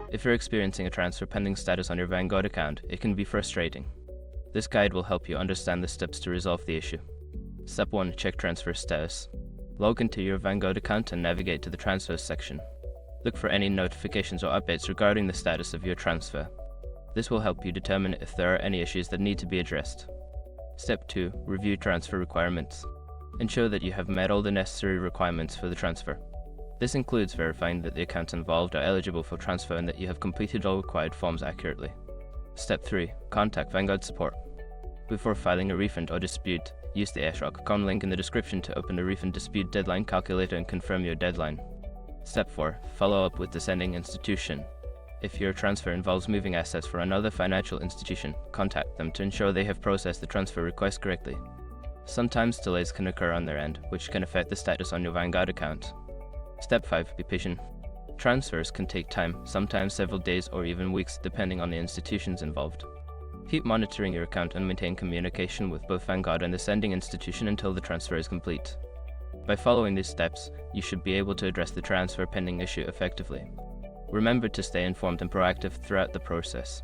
If you're experiencing a transfer pending status on your Vanguard account, it can be frustrating. This guide will help you understand the steps to resolve the issue. Step 1. Check transfer status. Log into your Vanguard account and navigate to the Transfers section. Look for any notifications or updates regarding the status of your transfer. This will help you determine if there are any issues that need to be addressed. Step 2. Review transfer requirements. Ensure that you have met all the necessary requirements for the transfer. This includes verifying that the accounts involved are eligible for transfer and that you have completed all required forms accurately. Step 3. Contact Vanguard support. Before filing a refund or dispute, use the airshock.com link in the description to open the refund dispute deadline calculator and confirm your deadline. Step 4. Follow up with the sending institution. If your transfer involves moving assets for another financial institution, contact them to ensure they have processed the transfer request correctly. Sometimes delays can occur on their end, which can affect the status on your Vanguard account. Step 5. Be patient. Transfers can take time, sometimes several days or even weeks, depending on the institutions involved. Keep monitoring your account and maintain communication with both Vanguard and the sending institution until the transfer is complete. By following these steps, you should be able to address the transfer pending issue effectively. Remember to stay informed and proactive throughout the process.